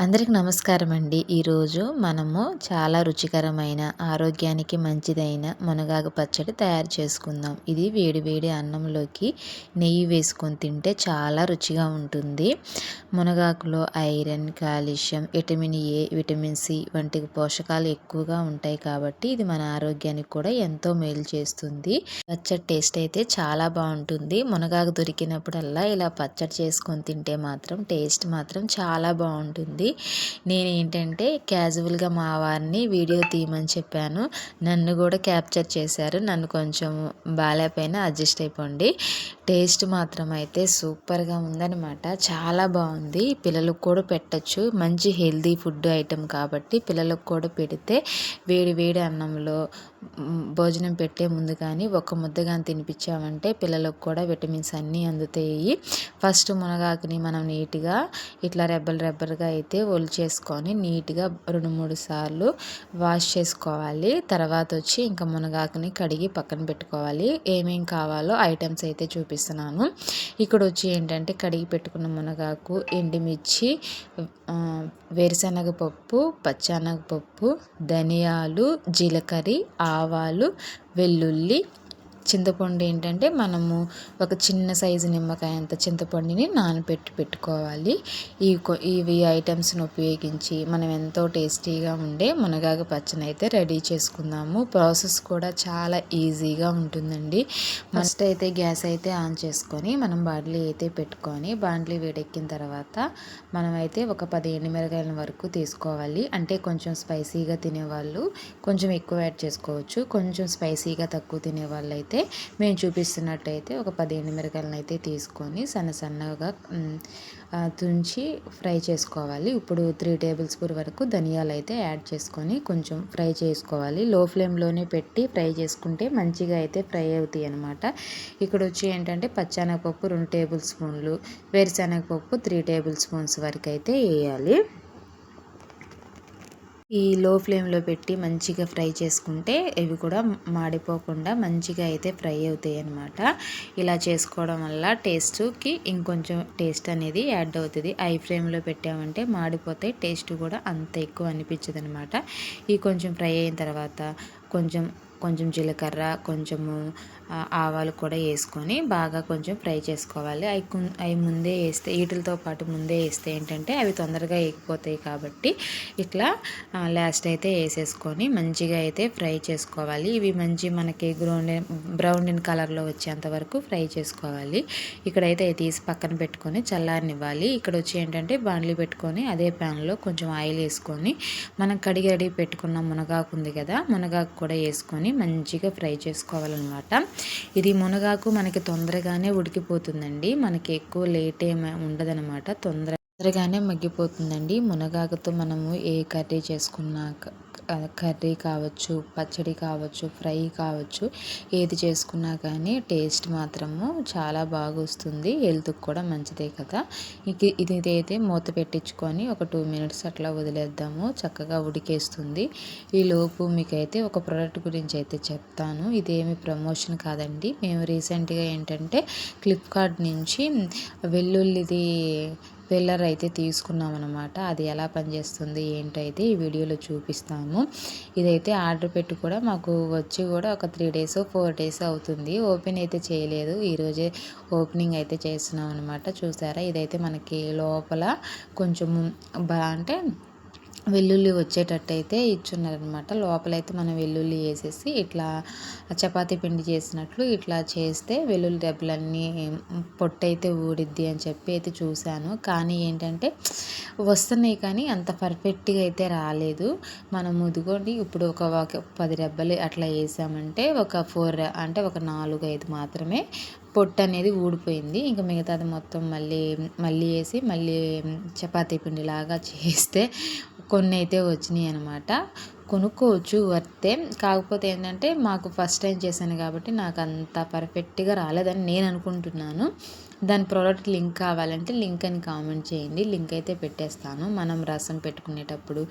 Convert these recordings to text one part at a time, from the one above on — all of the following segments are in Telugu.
అందరికి నమస్కారం అండి. ఈరోజు మనము చాలా రుచికరమైన ఆరోగ్యానికి మంచిదైన మునగాకు పచ్చడి తయారు చేసుకుందాం. ఇది వేడి వేడి అన్నంలోకి నెయ్యి వేసుకొని తింటే చాలా రుచిగా ఉంటుంది. మునగాకులో iron, calcium, vitamin A, vitamin C వంటి పోషకాలు ఎక్కువగా ఉంటాయి కాబట్టి ఇది మన ఆరోగ్యానికి కూడా ఎంతో మేలు చేస్తుంది. పచ్చడి టేస్ట్ అయితే చాలా బాగుంటుంది. మునగాకు దొరికినప్పుడల్లా ఇలా పచ్చడి చేసుకొని తింటే మాత్రం టేస్ట్ మాత్రం చాలా బాగుంటుంది. నేను ఏంటంటే క్యాజువల్గా మా వారిని వీడియో తీయమని చెప్పాను. నన్ను కూడా క్యాప్చర్ చేశారు. నన్ను కొంచెం బాగాలేకపోయినా అడ్జస్ట్ అయిపోండి. టేస్ట్ మాత్రం అయితే సూపర్గా ఉందన్నమాట. చాలా బాగుంది. పిల్లలకు కూడా పెట్టచ్చు. మంచి హెల్దీ ఫుడ్ ఐటెం కాబట్టి పిల్లలకు కూడా పెడితే వేడి వేడి అన్నంలో భోజనం పెట్టే ముందు కానీ ఒక ముద్ద కానీ తినిపించామంటే పిల్లలకు కూడా విటమిన్స్ అన్నీ అందుతాయి. ఫస్ట్ మునగాకుని మనం నీట్గా ఇట్లా రెబ్బలుగా అయితే ఒలిచేసుకొని నీట్గా 2-3 సార్లు వాష్ చేసుకోవాలి. తర్వాత వచ్చి ఇంకా మునగాకుని కడిగి పక్కన పెట్టుకోవాలి. ఏమేం కావాలో ఐటమ్స్ అయితే చూపిస్తున్నాను. ఇక్కడ వచ్చి ఏంటంటే కడిగి పెట్టుకున్న మునగాకు, ఎండుమిర్చి, వేరుశనగ పప్పు, పచ్చెనగపప్పు, ధనియాలు, జీలకర్ర, ఆవాలు, వెల్లుల్లి, చింతపండు ఏంటంటే మనము ఒక చిన్న సైజు నిమ్మకాయ అంత చింతపండుని నానబెట్టి పెట్టుకోవాలి. ఇవి ఐటమ్స్ని ఉపయోగించి మనం ఎంతో టేస్టీగా ఉండే మునగాకు పచ్చని అయితే రెడీ చేసుకుందాము. ప్రాసెస్ కూడా చాలా ఈజీగా ఉంటుందండి. ఫస్ట్ అయితే గ్యాస్ అయితే ఆన్ చేసుకొని మనం బాండ్లీ అయితే పెట్టుకొని బాండ్లీ వేడెక్కిన తర్వాత మనమైతే ఒక 10 ఎండుమిరకాయల వరకు తీసుకోవాలి. అంటే కొంచెం స్పైసీగా తినేవాళ్ళు కొంచెం ఎక్కువ యాడ్ చేసుకోవచ్చు. కొంచెం స్పైసీగా తక్కువ తినేవాళ్ళు అయితే మేము చూపిస్తున్నట్టయితే ఒక 10 ఎండుమిరకాయలను అయితే తీసుకొని సన్నగా తుంచి ఫ్రై చేసుకోవాలి. ఇప్పుడు 3 టేబుల్ స్పూన్ వరకు ధనియాలు అయితే యాడ్ చేసుకొని కొంచెం ఫ్రై చేసుకోవాలి. లో ఫ్లేమ్లోనే పెట్టి ఫ్రై చేసుకుంటే మంచిగా అయితే ఫ్రై అవుతాయి అన్నమాట. ఇక్కడ వచ్చి ఏంటంటే పచ్చెనగపప్పు 2 టేబుల్ స్పూన్లు, వేరుశనగపప్పు 3 టేబుల్ స్పూన్స్ వరకు అయితే వేయాలి. ఈ లో ఫ్లేమ్లో పెట్టి మంచిగా ఫ్రై చేసుకుంటే ఇవి కూడా మాడిపోకుండా మంచిగా అయితే ఫ్రై అవుతాయి అన్నమాట. ఇలా చేసుకోవడం వల్ల టేస్ట్కి ఇంకొంచెం టేస్ట్ అనేది యాడ్ అవుతుంది. హై ఫ్లేమ్లో పెట్టామంటే మాడిపోతే టేస్ట్ కూడా అంత ఎక్కువ అనిపించదు అనమాట. ఈ కొంచెం ఫ్రై అయిన తర్వాత కొంచెం జీలకర్ర, కొంచెము ఆవాలు కూడా వేసుకొని బాగా కొంచెం ఫ్రై చేసుకోవాలి. అవి ముందే వేస్తే వీటితో పాటు ముందే వేస్తే ఏంటంటే అవి తొందరగా ఎగిపోతాయి కాబట్టి ఇట్లా లాస్ట్ అయితే వేసేసుకొని మంచిగా అయితే ఫ్రై చేసుకోవాలి. ఇవి మంచి మనకి బ్రౌన్ కలర్లో వచ్చేంత వరకు ఫ్రై చేసుకోవాలి. ఇక్కడైతే తీసి పక్కన పెట్టుకొని చల్లారనివ్వాలి. ఇక్కడ వచ్చి ఏంటంటే బాండ్లీ పెట్టుకొని అదే ప్యాన్లో కొంచెం ఆయిల్ వేసుకొని మనం కడిగి రెడీ పెట్టుకున్న మునగాకు ఉంది కదా, మునగాకు కూడా వేసుకొని మంచిగా ఫ్రై చేసుకోవాలన్నమాట. ఇది మునగాకు మనకి తొందరగానే ఉడికిపోతుందండి. మనకి ఎక్కువ లేట్ ఏమి ఉండదన్నమాట. తొందరగానే మగ్గిపోతుందండి. మునగాకుతో మనము ఏ కర్రీ చేసుకున్నాక కర్రీ కావచ్చు, పచ్చడి కావచ్చు, ఫ్రై కావచ్చు, ఏది చేసుకున్నా కానీ టేస్ట్ మాత్రము చాలా బాగా వస్తుంది. హెల్త్కి కూడా మంచిదే కదా. ఇదైతే మూత పెట్టించుకొని ఒక 2 మినిట్స్ అట్లా వదిలేద్దాము. చక్కగా ఉడికేస్తుంది. ఈలోపు మీకైతే ఒక ప్రోడక్ట్ గురించి అయితే చెప్తాను. ఇదేమి ప్రమోషన్ కాదండి. మేము రీసెంట్గా ఏంటంటే ఫ్లిప్కార్ట్ నుంచి వెల్లుల్లిది పిల్లర్ అయితే తీసుకున్నాం అనమాట. అది ఎలా పనిచేస్తుంది ఏంటైతే ఈ వీడియోలో చూపిస్తాము. ఇదైతే ఆర్డర్ పెట్టి కూడా మాకు వచ్చి కూడా ఒక 3 days 4 days అవుతుంది. ఓపెన్ అయితే చేయలేదు. ఈరోజే ఓపెనింగ్ అయితే చేస్తున్నాం అనమాట. చూసారా, ఇదైతే మనకి లోపల కొంచెం అంటే వెల్లుల్లి వచ్చేటట్టు అయితే ఇచ్చున్నారనమాట. లోపలైతే మనం వెల్లుల్లి వేసేసి ఇట్లా చపాతీ పిండి చేసినట్లు ఇట్లా చేస్తే వెల్లుల్లి దెబ్బలన్నీ పొట్టయితే ఊడిద్ది అని చెప్పి అయితే చూశాను. కానీ ఏంటంటే వస్తున్నాయి కానీ అంత పర్ఫెక్ట్గా అయితే రాలేదు. మనం ఇదిగోండి ఇప్పుడు ఒక 10 రెబ్బలు అట్లా వేసామంటే ఒక 4 అంటే ఒక 4-5 మాత్రమే పొట్టు అనేది ఊడిపోయింది. ఇంకా మిగతాది మొత్తం మళ్ళీ వేసి మళ్ళీ చపాతీ పిండిలాగా చేస్తే కొన్ని అయితే వచ్చినాయి అనమాట. కొనుక్కోవచ్చు వర్తే. కాకపోతే ఏంటంటే మాకు ఫస్ట్ టైం చేశాను కాబట్టి నాకు అంత పర్ఫెక్ట్‌గా రాలేదని నేను అనుకుంటున్నాను. దాని ప్రోడక్ట్ లింక్ కావాలంటే లింక్ అని కామెంట్ చేయండి. లింక్ అయితే పెట్టేస్తాను. మనం రసం పెట్టుకునేటప్పుడు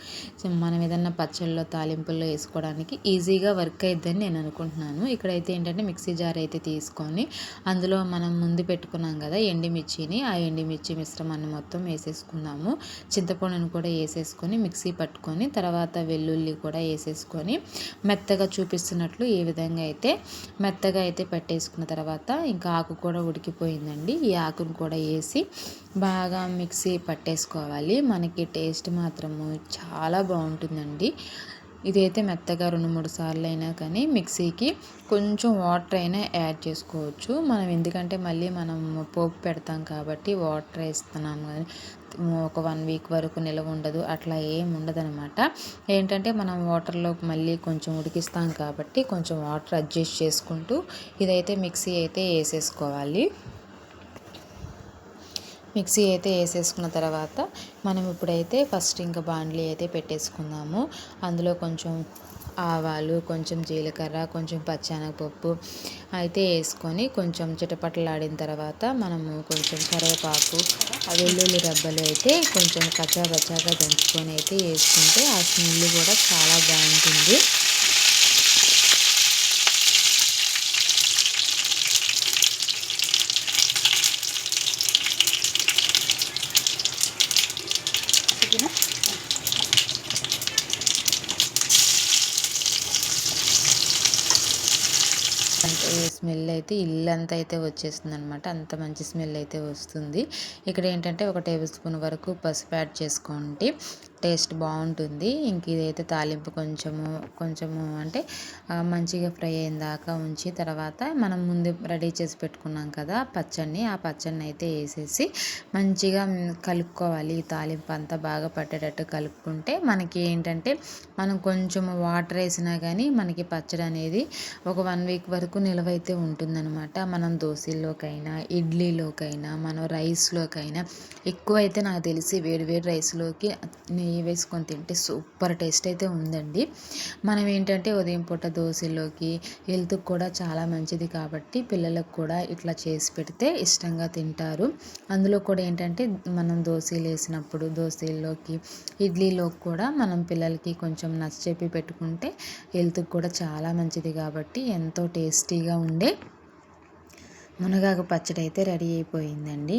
మనం ఏదన్నా పచ్చళ్ళలో తాలింపుల్లో వేసుకోవడానికి ఈజీగా వర్క్ అయిద్దని నేను అనుకుంటున్నాను. ఇక్కడైతే ఏంటంటే మిక్సీ జార్ అయితే తీసుకొని అందులో మనం ముందు పెట్టుకున్నాం కదా ఎండుమిర్చిని, ఆ ఎండుమిర్చి మిశ్రమాన్ని మొత్తం వేసేసుకున్నాము. చింతపండును కూడా వేసేసుకొని మిక్సీ పట్టుకొని తర్వాత వెల్లుల్లి కూడా వేసేసుకొని మెత్తగా చూపిస్తున్నట్లు ఈ విధంగా అయితే మెత్తగా అయితే పట్టేసుకున్న తర్వాత ఇంకా ఆకు కూడా ఉడికిపోయిందండి. ఈ ఆకును కూడా వేసి బాగా మిక్సీ పట్టేసుకోవాలి. మనకి టేస్ట్ మాత్రము చాలా బాగుంటుందండి. ఇదైతే మెత్తగా 2-3 సార్లు అయినా కానీ మిక్సీకి కొంచెం వాటర్ అయినా యాడ్ చేసుకోవచ్చు. మనం ఎందుకంటే మళ్ళీ మనం పోపు పెడతాం కాబట్టి వాటర్ వేస్తున్నాము కానీ ఒక 1 వీక్ వరకు నిల్వ ఉండదు. అట్లా ఏం ఉండదనమాట. ఏంటంటే మనం వాటర్లో మళ్ళీ కొంచెం ఉడికిస్తాం కాబట్టి కొంచెం వాటర్ అడ్జస్ట్ చేసుకుంటూ ఇదైతే మిక్సీ అయితే వేసేసుకోవాలి. మిక్సీ అయితే వేసేసుకున్న తర్వాత మనం ఇప్పుడైతే ఫస్ట్ ఇంకా బాండ్లీ అయితే పెట్టేసుకుందాము. అందులో కొంచెం ఆవాలు, కొంచెం జీలకర్ర, కొంచెం పచ్చెనగపప్పు అయితే వేసుకొని కొంచెం చిటపటలాడిన తర్వాత మనము కొంచెం కరివేపాకు, వెల్లుల్లి రెబ్బలు అయితే కొంచెం కచ్చాపచ్చాగా దంచుకొని అయితే వేసుకుంటే ఆ స్మెల్ కూడా చాలా బాగుంటుంది. అంటే స్మెల్ అయితే ఇల్లంతా అయితే వచ్చేస్తుంది అనమాట. అంత మంచి స్మెల్ అయితే వస్తుంది. ఇక్కడ ఏంటంటే ఒక టేబుల్ స్పూన్ వరకు పసుపు యాడ్ చేసుకోండి, టేస్ట్ బాగుంటుంది. ఇంక ఇదైతే తాలింపు కొంచెము అంటే మంచిగా ఫ్రై అయిన దాకా ఉంచి తర్వాత మనం ముందు రెడీ చేసి పెట్టుకున్నాం కదా పచ్చడిని, ఆ పచ్చడిని అయితే వేసేసి మంచిగా కలుపుకోవాలి. ఈ తాలింపు అంతా బాగా పట్టేటట్టు కలుపుకుంటే మనకి ఏంటంటే మనం కొంచెం వాటర్ వేసినా కానీ మనకి పచ్చడి అనేది ఒక 1 వీక్ వరకు నిలవైతే ఉంటుందన్నమాట. మనం దోశల్లోకైనా, ఇడ్లీలోకైనా, మనం రైస్లోకైనా ఎక్కువైతే నాకు తెలిసి వేడివేడి రైస్లోకి నెయ్యి వేసుకొని తింటే సూపర్ టేస్ట్ అయితే ఉందండి. మనం ఏంటంటే ఉదయం పూట దోశల్లోకి హెల్త్కి కూడా చాలా మంచిది కాబట్టి పిల్లలకు కూడా ఇట్లా చేసి పెడితే ఇష్టంగా తింటారు. అందులో కూడా ఏంటంటే మనం దోశలు వేసినప్పుడు దోశల్లోకి, ఇడ్లీలోకి కూడా మనం పిల్లలకి కొంచెం నచ్చచెప్పి పెట్టుకుంటే హెల్త్కి కూడా చాలా మంచిది కాబట్టి ఎంతో టేస్టీగా ఉండే మునగాకు పచ్చడి అయితే రెడీ అయిపోయిందండి.